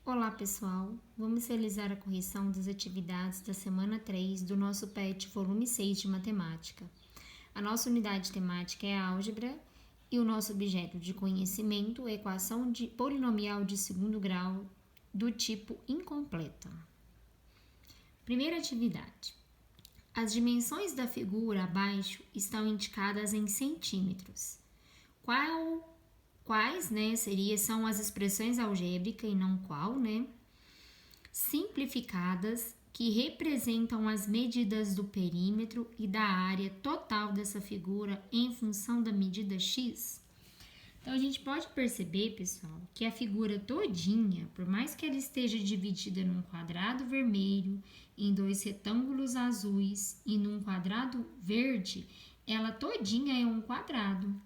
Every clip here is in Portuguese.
Olá, pessoal! Vamos realizar a correção das atividades da semana 3 do nosso PET volume 6 de matemática. A nossa unidade temática é a álgebra e o nosso objeto de conhecimento é a equação de polinomial de segundo grau do tipo incompleta. Primeira atividade. As dimensões da figura abaixo estão indicadas em centímetros. Quais, são as expressões algébricas e não qual, simplificadas que representam as medidas do perímetro e da área total dessa figura em função da medida x? Então, a gente pode perceber, pessoal, que a figura todinha, por mais que ela esteja dividida num quadrado vermelho, em dois retângulos azuis e num quadrado verde, ela todinha é um quadrado.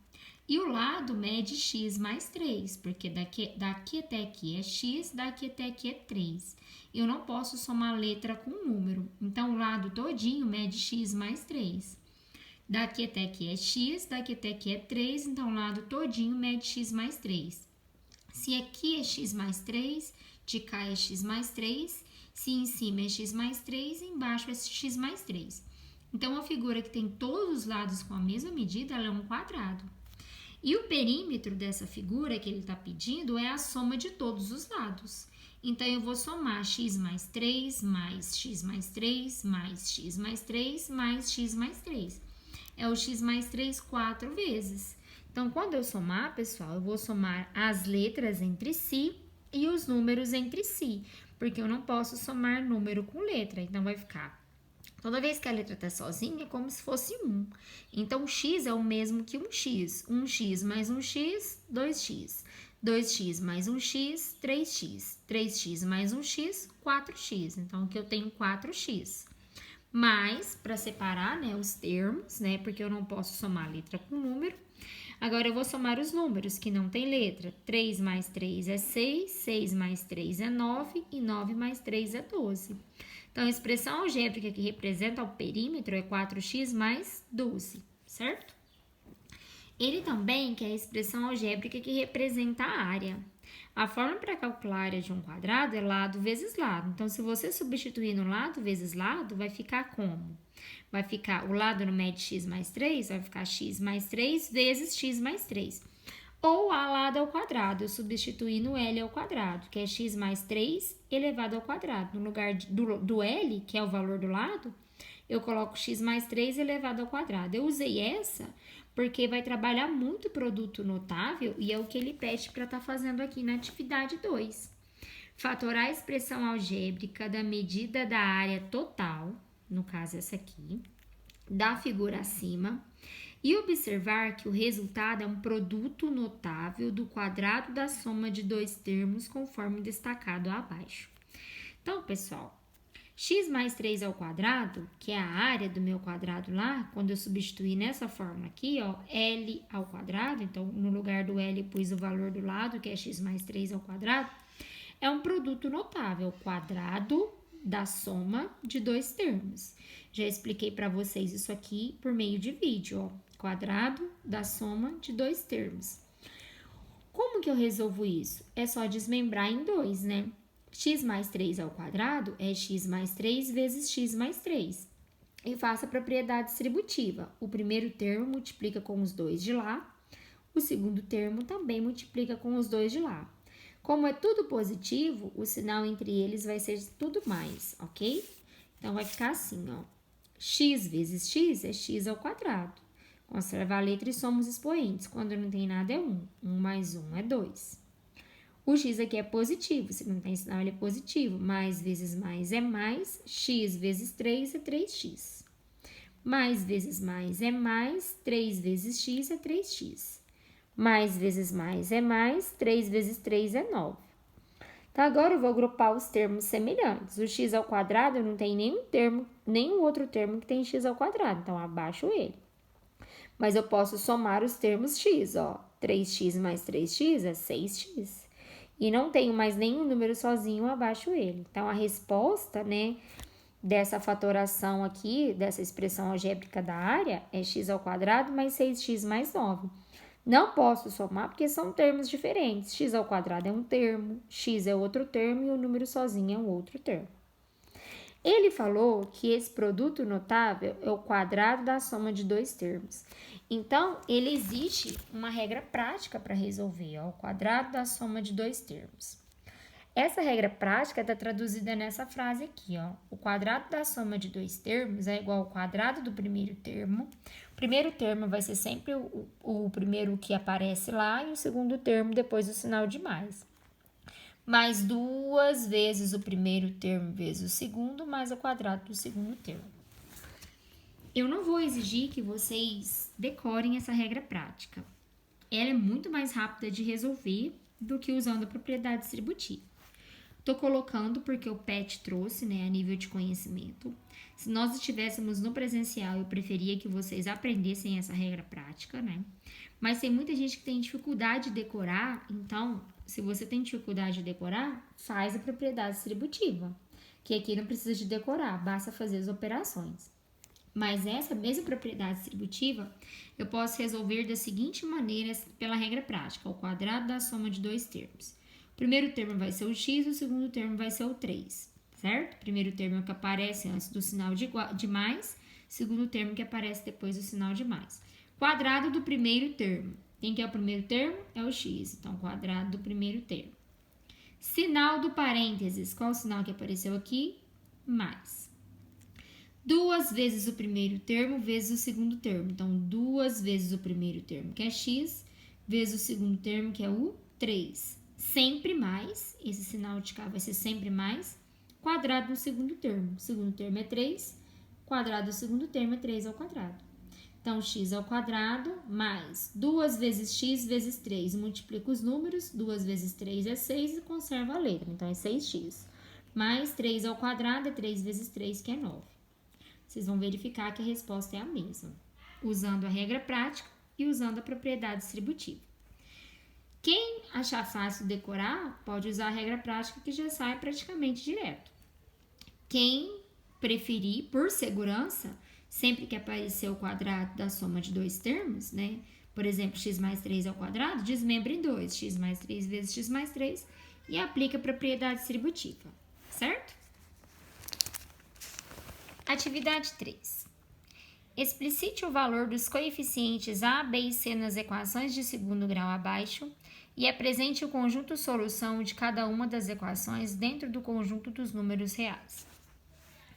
E o lado mede x mais 3, porque daqui até aqui é x, daqui até aqui é 3. Eu não posso somar letra com número, então o lado todinho mede x mais 3. Daqui até aqui é x, daqui até aqui é 3, então o lado todinho mede x mais 3. Se aqui é x mais 3, de cá é x mais 3, se em cima é x mais 3, embaixo é x mais 3. Então, a figura que tem todos os lados com a mesma medida, ela é um quadrado. E o perímetro dessa figura que ele está pedindo é a soma de todos os lados. Então, eu vou somar x mais 3, mais x mais 3, mais x mais 3, mais x mais 3. É o x mais 3 4 vezes. Então, quando eu somar, pessoal, eu vou somar as letras entre si e os números entre si, porque eu não posso somar número com letra. Então, vai ficar... Toda vez que a letra está sozinha, é como se fosse 1. Então, x é o mesmo que 1x. 1x mais 1x, 2x. 2x mais 1x, 3x. 3x mais 1x, 4x. Então, aqui eu tenho 4x. Mas, para separar, os termos, porque eu não posso somar letra com número, agora eu vou somar os números que não tem letra. 3 mais 3 é 6, 6 mais 3 é 9 e 9 mais 3 é 12. Então, a expressão algébrica que representa o perímetro é 4x mais 12, certo? Ele também quer a expressão algébrica que representa a área. A forma para calcular a área de um quadrado é lado vezes lado. Então, se você substituir no lado vezes lado, vai ficar como? Vai ficar, o lado no mede x mais 3, vai ficar x mais 3 vezes x mais 3. Ou a lado ao quadrado, eu substituir no L ao quadrado, que é x mais 3 elevado ao quadrado. No lugar do L, que é o valor do lado, eu coloco x mais 3 elevado ao quadrado. Eu usei essa porque vai trabalhar muito produto notável e é o que ele pede para estar fazendo aqui na atividade 2. Fatorar a expressão algébrica da medida da área total, no caso essa aqui, da figura acima, e observar que o resultado é um produto notável do quadrado da soma de dois termos, conforme destacado abaixo. Então, pessoal, x mais 3 ao quadrado, que é a área do meu quadrado lá, quando eu substituir nessa fórmula aqui, ó, L ao quadrado, então no lugar do L eu pus o valor do lado, que é x mais 3 ao quadrado, é um produto notável, quadrado da soma de dois termos. Já expliquei para vocês isso aqui por meio de vídeo, ó. Quadrado da soma de dois termos. Como que eu resolvo isso? É só desmembrar em 2, x mais 3 ao quadrado é x mais 3 vezes x mais 3. E faço a propriedade distributiva. O primeiro termo multiplica com os dois de lá. O segundo termo também multiplica com os dois de lá. Como é tudo positivo, o sinal entre eles vai ser tudo mais, ok? Então, vai ficar assim, ó. X vezes x é x ao quadrado. Conserva a letra e soma os expoentes. Quando não tem nada é 1. 1 mais 1 é 2. O x aqui é positivo. Se não tem sinal, ele é positivo. Mais vezes mais é mais. X vezes 3 é 3x. Mais vezes mais é mais. 3 vezes x é 3x. Mais vezes mais é mais. 3 vezes 3 é 9. Então, agora eu vou agrupar os termos semelhantes. O x ao quadrado não tem nenhum outro termo que tem x ao quadrado. Então, abaixo ele. Mas eu posso somar os termos x, ó. 3x mais 3x é 6x. E não tenho mais nenhum número sozinho, abaixo ele. Então, a resposta, dessa fatoração aqui, dessa expressão algébrica da área, é x ao quadrado mais 6x mais 9. Não posso somar porque são termos diferentes. X ao quadrado é um termo, x é outro termo e o número sozinho é um outro termo. Ele falou que esse produto notável é o quadrado da soma de dois termos. Então, ele existe uma regra prática para resolver, ó, o quadrado da soma de dois termos. Essa regra prática está traduzida nessa frase aqui, ó. O quadrado da soma de dois termos é igual ao quadrado do primeiro termo. O primeiro termo vai ser sempre o primeiro que aparece lá e o segundo termo depois do sinal de mais. Mais duas vezes o primeiro termo vezes o segundo, mais o quadrado do segundo termo. Eu não vou exigir que vocês decorem essa regra prática. Ela é muito mais rápida de resolver do que usando a propriedade distributiva. Estou colocando porque o PET trouxe, né, a nível de conhecimento. Se nós estivéssemos no presencial, eu preferia que vocês aprendessem essa regra prática, né? Mas tem muita gente que tem dificuldade de decorar, então, se você tem dificuldade de decorar, faz a propriedade distributiva, que aqui não precisa de decorar, basta fazer as operações. Mas essa mesma propriedade distributiva, eu posso resolver da seguinte maneira pela regra prática, o quadrado da soma de dois termos. O primeiro termo vai ser o x, o segundo termo vai ser o 3, certo? O primeiro termo é o que aparece antes do sinal de mais, o segundo termo que aparece depois do sinal de mais. Quadrado do primeiro termo. Quem que é o primeiro termo? É o x, então quadrado do primeiro termo. Sinal do parênteses, qual o sinal que apareceu aqui? Mais. Duas vezes o primeiro termo vezes o segundo termo. Então, duas vezes o primeiro termo, que é x, vezes o segundo termo, que é o 3. Sempre mais, esse sinal de cá vai ser sempre mais, quadrado do segundo termo. O segundo termo é 3, quadrado do segundo termo é 3 ao quadrado. Então, x ao quadrado mais 2 vezes x vezes 3. Multiplica os números, 2 vezes 3 é 6 e conserva a letra. Então, é 6x. Mais 3 ao quadrado é 3 vezes 3, que é 9. Vocês vão verificar que a resposta é a mesma, usando a regra prática e usando a propriedade distributiva. Quem achar fácil decorar, pode usar a regra prática que já sai praticamente direto. Quem preferir, por segurança, sempre que aparecer o quadrado da soma de dois termos, né? Por exemplo, x mais 3 ao quadrado, desmembra em 2, x mais 3 vezes x mais 3 e aplica a propriedade distributiva, certo? Atividade 3. Explicite o valor dos coeficientes a, b e c nas equações de segundo grau abaixo e apresente o conjunto solução de cada uma das equações dentro do conjunto dos números reais.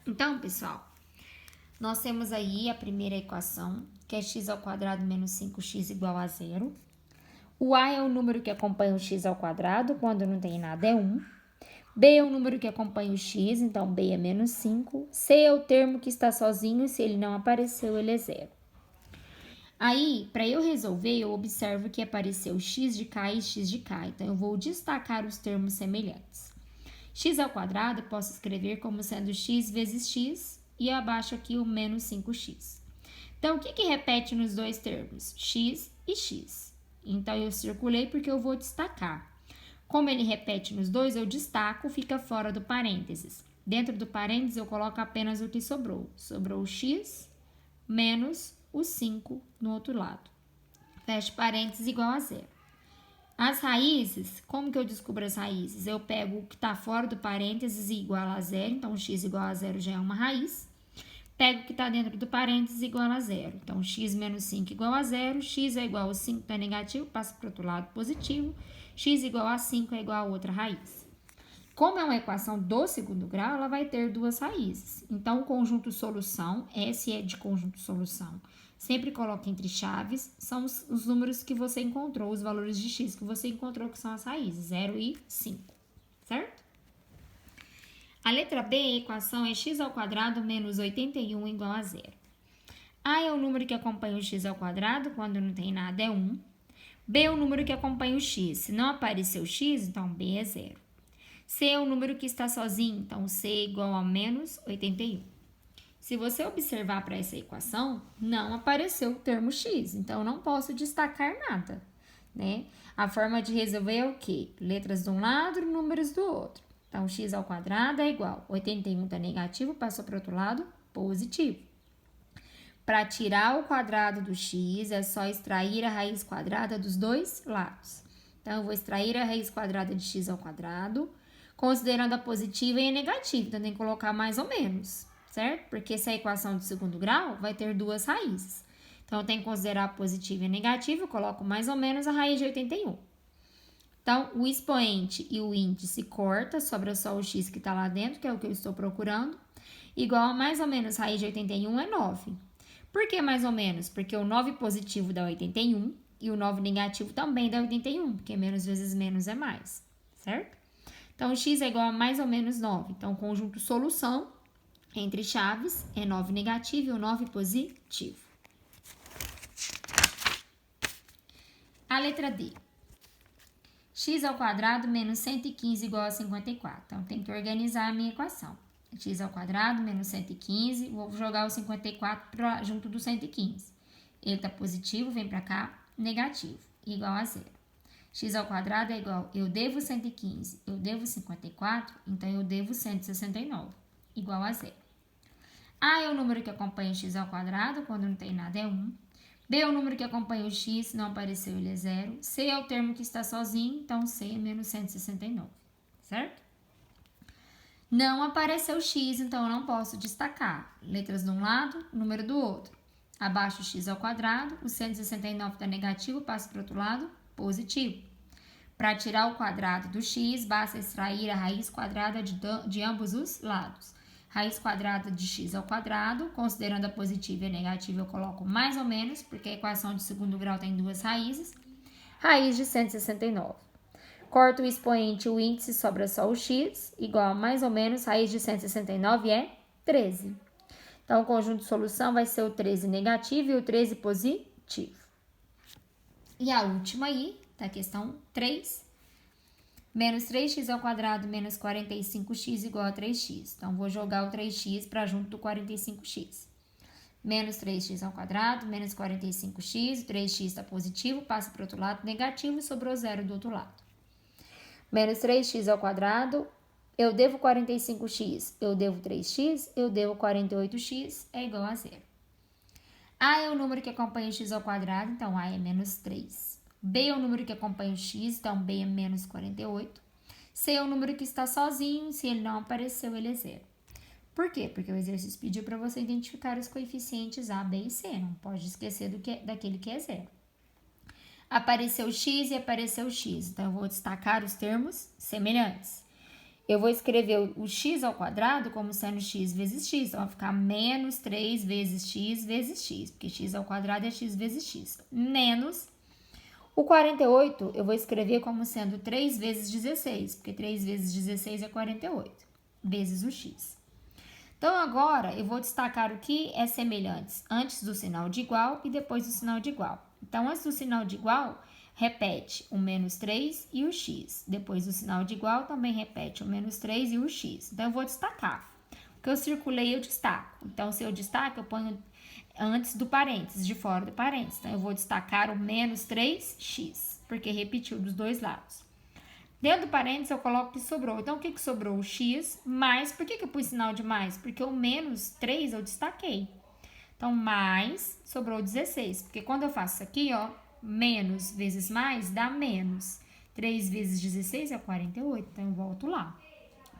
Então, pessoal, nós temos aí a primeira equação, que é x ao quadrado menos 5x igual a 0. O a é o número que acompanha o x ao quadrado, quando não tem nada é 1. B é o número que acompanha o x, então b é menos 5. C é o termo que está sozinho, se ele não apareceu, ele é 0. Aí, para eu resolver, eu observo que apareceu x de k e x de k, então eu vou destacar os termos semelhantes. X ao quadrado eu posso escrever como sendo x vezes x e abaixo aqui o menos 5x. Então, o que repete nos dois termos? X e x. Então, eu circulei porque eu vou destacar. Como ele repete nos dois, eu destaco, fica fora do parênteses. Dentro do parênteses, eu coloco apenas o que sobrou. Sobrou o x menos o 5 no outro lado. Fecho parênteses igual a 0. As raízes, como que eu descubro as raízes? Eu pego o que está fora do parênteses e igual a 0, então x igual a 0 já é uma raiz. Pego o que está dentro do parênteses igual a 0. Então, x menos 5 igual a 0, x é igual a 5, está negativo, passa para o outro lado positivo. X igual a 5 é igual a outra raiz. Como é uma equação do segundo grau, ela vai ter duas raízes. Então, o conjunto solução, S é de conjunto solução, sempre coloca entre chaves, são os números que você encontrou, os valores de x que você encontrou, que são as raízes, 0 e 5, certo? A letra B, a equação é x ao quadrado menos 81 igual a 0. A é o número que acompanha o x ao quadrado, quando não tem nada é 1. B é o número que acompanha o x. Se não apareceu x, então B é 0. C é o número que está sozinho, então C é igual a menos 81. Se você observar para essa equação, não apareceu o termo x, então eu não posso destacar nada, né? A forma de resolver é o quê? Letras de um lado e números do outro. Então, x ao quadrado é igual. 81 está negativo, passou para o outro lado, positivo. Para tirar o quadrado do x, é só extrair a raiz quadrada dos dois lados. Então, eu vou extrair a raiz quadrada de x ao quadrado, considerando a positiva e a negativa. Então, tem que colocar mais ou menos, certo? Porque essa equação de segundo grau vai ter duas raízes. Então, eu tenho que considerar a positiva e a negativa, eu coloco mais ou menos a raiz de 81. Então, o expoente e o índice corta, sobra só o x que está lá dentro, que é o que eu estou procurando. Igual a mais ou menos raiz de 81 é 9. Por que mais ou menos? Porque o 9 positivo dá 81 e o 9 negativo também dá 81, porque menos vezes menos é mais, certo? Então, x é igual a mais ou menos 9. Então, o conjunto solução entre chaves é 9 negativo e o 9 positivo. A letra D. X ao quadrado menos 115 igual a 54. Então, tem que organizar a minha equação. X ao quadrado menos 115, vou jogar o 54 junto do 115. Ele está positivo, vem para cá, negativo, igual a zero. X ao quadrado é igual, eu devo 115, eu devo 54, então eu devo 169, igual a zero. A é o número que acompanha x ao quadrado, quando não tem nada é 1. B é o número que acompanha o x, se não apareceu ele é 0. C é o termo que está sozinho, então C é menos 169, certo? Não apareceu x, então eu não posso destacar. Letras de um lado, número do outro. Abaixo x ao quadrado, o 169 está negativo, passa para o outro lado, positivo. Para tirar o quadrado do x, basta extrair a raiz quadrada de ambos os lados. Raiz quadrada de x ao quadrado, considerando a positiva e a negativa, eu coloco mais ou menos, porque a equação de segundo grau tem duas raízes. Raiz de 169. Corto o expoente, o índice, sobra só o x, igual a mais ou menos, raiz de 169 é 13. Então, o conjunto de solução vai ser o 13 negativo e o 13 positivo. E a última aí, da questão 3. Menos 3x ao quadrado menos 45x igual a 3x. Então, vou jogar o 3x para junto do 45x. Menos 3x ao quadrado menos 45x, o 3x está positivo, passa para o outro lado negativo e sobrou zero do outro lado. Menos 3x ao quadrado, eu devo 45x, eu devo 3x, eu devo 48x, é igual a zero. A é o número que acompanha o x ao quadrado, então A é menos 3. B é o número que acompanha o x, então B é menos 48. C é o número que está sozinho, se ele não apareceu, ele é zero. Por quê? Porque o exercício pediu para você identificar os coeficientes A, B e C, não pode esquecer daquele que é zero. Apareceu x e apareceu x, então eu vou destacar os termos semelhantes. Eu vou escrever o x ao quadrado como sendo x vezes x, então vai ficar menos 3 vezes x, porque x ao quadrado é x vezes x, menos o 48 eu vou escrever como sendo 3 vezes 16, porque 3 vezes 16 é 48, vezes o x. Então, agora, eu vou destacar o que é semelhantes antes do sinal de igual e depois do sinal de igual. Então, antes do sinal de igual, repete o menos 3 e o x. Depois do sinal de igual, também repete o menos 3 e o x. Então, eu vou destacar. O que eu circulei, eu destaco. Então, se eu destaco, eu ponho antes do parênteses, de fora do parênteses. Então, eu vou destacar o menos 3x, porque repetiu dos dois lados. Dentro do parênteses, eu coloco o que sobrou. Então, o que sobrou? O x mais. Por que eu pus sinal de mais? Porque o menos 3 eu destaquei. Então, mais sobrou 16. Porque quando eu faço isso aqui, ó, menos vezes mais dá menos. 3 vezes 16 é 48. Então, eu volto lá.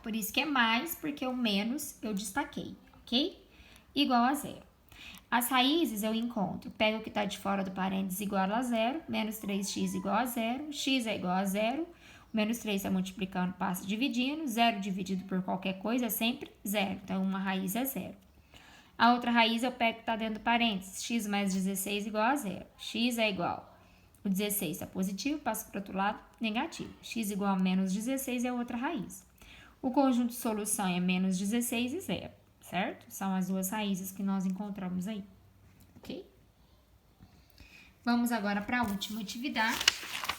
Por isso que é mais, porque o menos eu destaquei, ok? Igual a zero. As raízes eu encontro. Pego o que está de fora do parênteses igual a zero. Menos 3x igual a zero. X é igual a zero. Menos 3 está multiplicando, passa dividindo. 0 dividido por qualquer coisa é sempre 0. Então, uma raiz é 0. A outra raiz eu pego que está dentro do parênteses. X mais 16 igual a 0. X é igual. O 16 está positivo, passa para o outro lado, negativo. X igual a menos 16 é outra raiz. O conjunto de solução é menos 16 e 0, certo? São as duas raízes que nós encontramos aí, ok? Vamos agora para a última atividade,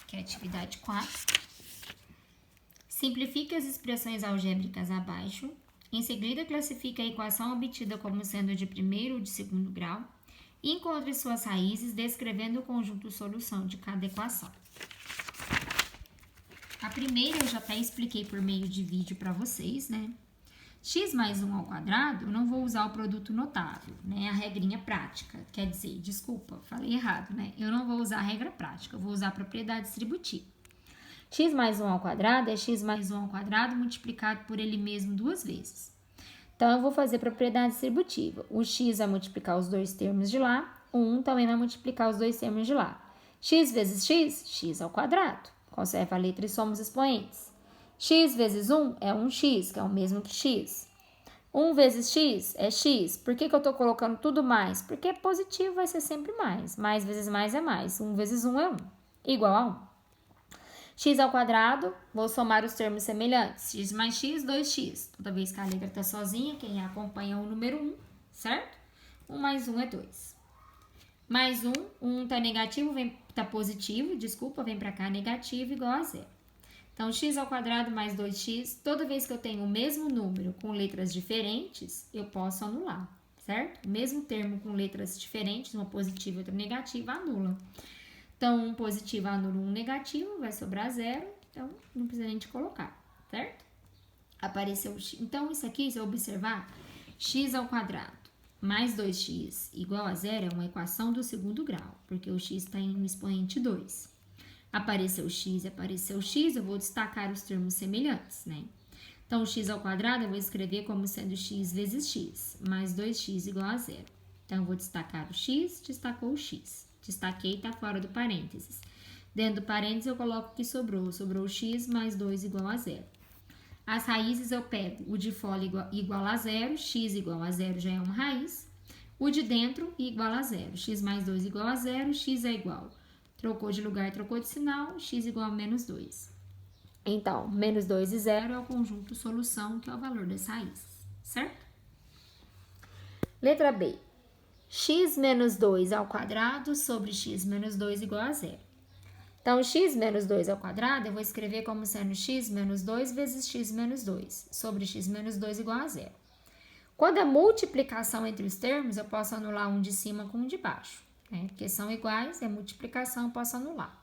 que é a atividade 4. Simplifique as expressões algébricas abaixo. Em seguida, classifique a equação obtida como sendo de primeiro ou de segundo grau. E encontre suas raízes descrevendo o conjunto solução de cada equação. A primeira eu já até expliquei por meio de vídeo para vocês, né? x mais 1 ao quadrado, eu não vou usar o produto notável, né? A regrinha prática. Quer dizer, desculpa, falei errado, né? Eu não vou usar a regra prática, eu vou usar a propriedade distributiva. X mais 1 ao quadrado é x mais 1 ao quadrado multiplicado por ele mesmo 2 vezes. Então, eu vou fazer propriedade distributiva. O x vai multiplicar os dois termos de lá, o 1 também vai multiplicar os dois termos de lá. X vezes x, x ao quadrado. Conserva a letra e somos expoentes. X vezes 1 é 1x, que é o mesmo que x. 1 vezes x é x. Por que eu estou colocando tudo mais? Porque positivo vai ser sempre mais. Mais vezes mais é mais. 1 vezes 1 é 1. Igual a 1. X ao quadrado, vou somar os termos semelhantes. X mais x, 2x. Toda vez que a letra está sozinha, quem acompanha é o número 1, certo? 1 mais 1 é 2. Mais 1, 1 está negativo, está positivo, desculpa, vem para cá negativo, igual a 0. Então, x ao quadrado mais 2x, toda vez que eu tenho o mesmo número com letras diferentes, eu posso anular, certo? O mesmo termo com letras diferentes, uma positiva e outra negativa, anula. Então, um positivo anula um negativo, vai sobrar 0, então não precisa nem de colocar, certo? Apareceu x. Então, isso aqui, se eu observar, x ao quadrado mais 2x igual a 0 é uma equação do segundo grau, porque o x está em um expoente 2. Apareceu x e apareceu x, eu vou destacar os termos semelhantes, né? Então, x ao quadrado eu vou escrever como sendo x vezes x, mais 2x igual a 0. Então, eu vou destacar o x, destacou o x. Destaquei, está fora do parênteses. Dentro do parênteses, eu coloco o que sobrou. Sobrou x mais 2 igual a 0. As raízes eu pego o de fora igual a 0, x igual a 0 já é uma raiz. O de dentro igual a 0, x mais 2 igual a 0, x é igual. Trocou de lugar, trocou de sinal, x igual a menos 2. Então, menos 2 e 0 é o conjunto solução, que é o valor das raízes, certo? Letra B. X menos 2 ao quadrado sobre x menos 2 igual a 0. Então, x menos 2 ao quadrado, eu vou escrever como sendo x menos 2 vezes x menos 2, sobre x menos 2 igual a 0. Quando é multiplicação entre os termos, eu posso anular um de cima com um de baixo, né? Porque são iguais, é multiplicação, eu posso anular.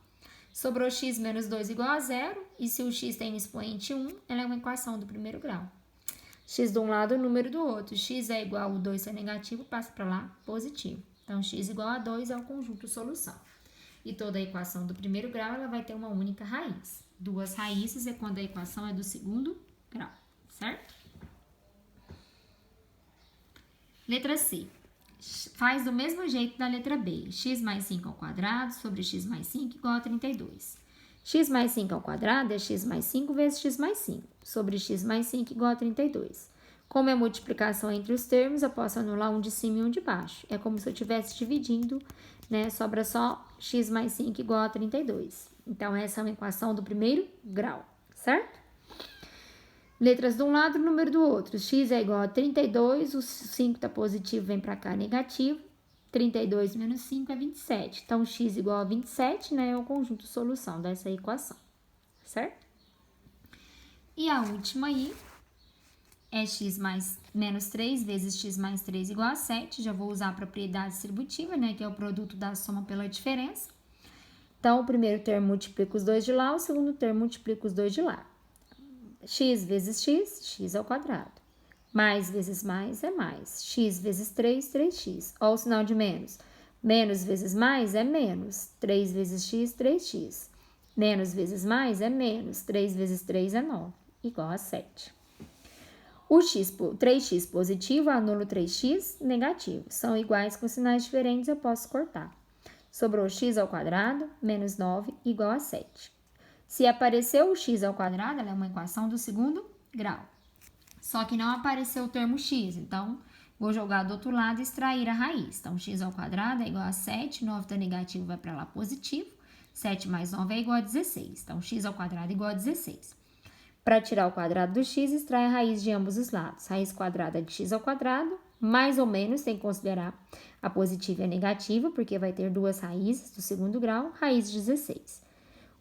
Sobrou x menos 2 igual a 0, e se o x tem um expoente 1, ela é uma equação do primeiro grau. X de um lado, o número do outro. X é igual, o 2 é negativo, passa para lá, positivo. Então, x igual a 2 é o conjunto solução. E toda a equação do primeiro grau, ela vai ter uma única raiz. Duas raízes é quando a equação é do segundo grau, certo? Letra C. Faz do mesmo jeito da letra B. X mais 5 ao quadrado sobre x mais 5 igual a 32. X mais 5 ao quadrado é x mais 5 vezes x mais 5, sobre x mais 5 igual a 32. Como é multiplicação entre os termos, eu posso anular um de cima e um de baixo. É como se eu estivesse dividindo, né? Sobra só x mais 5 igual a 32. Então, essa é uma equação do primeiro grau, certo? Letras de um lado, número do outro. X é igual a 32, o 5 está positivo, vem para cá negativo. 32 menos 5 é 27. Então, x igual a 27, né, é o conjunto solução dessa equação, certo? E a última aí é x mais menos 3 vezes x mais 3 igual a 7. Já vou usar a propriedade distributiva, né, que é o produto da soma pela diferença. Então, o primeiro termo multiplica os dois de lá, o segundo termo multiplica os dois de lá. X vezes x, x ao quadrado. Mais vezes mais é mais. X vezes 3, 3x. Olha o sinal de menos. Menos vezes mais é menos. 3 vezes x, 3x. Menos vezes mais é menos. 3 vezes 3 é 9, igual a 7. O 3x positivo anula o 3x negativo. São iguais com sinais diferentes, eu posso cortar. Sobrou x ao quadrado, menos 9, igual a 7. Se apareceu o x ao quadrado, ela é uma equação do segundo grau. Só que não apareceu o termo x, então vou jogar do outro lado e extrair a raiz. Então, x ao quadrado é igual a 7, 9 está negativo, vai para lá positivo. 7 mais 9 é igual a 16. Então, x ao quadrado é igual a 16. Para tirar o quadrado do x, extrai a raiz de ambos os lados. Raiz quadrada de x ao quadrado, mais ou menos, tem que considerar a positiva e a negativa, porque vai ter duas raízes do segundo grau, raiz de 16.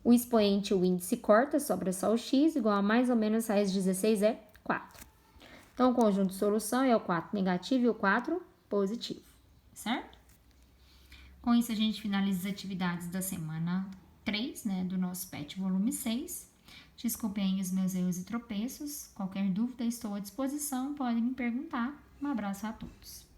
O expoente, o índice corta, sobra só o x, igual a mais ou menos raiz de 16 é 4. Então, o conjunto de solução é o 4 negativo e o 4 positivo, certo? Com isso, a gente finaliza as atividades da semana 3, né, do nosso PET volume 6. Desculpem os meus erros e tropeços. Qualquer dúvida, estou à disposição, podem me perguntar. Um abraço a todos.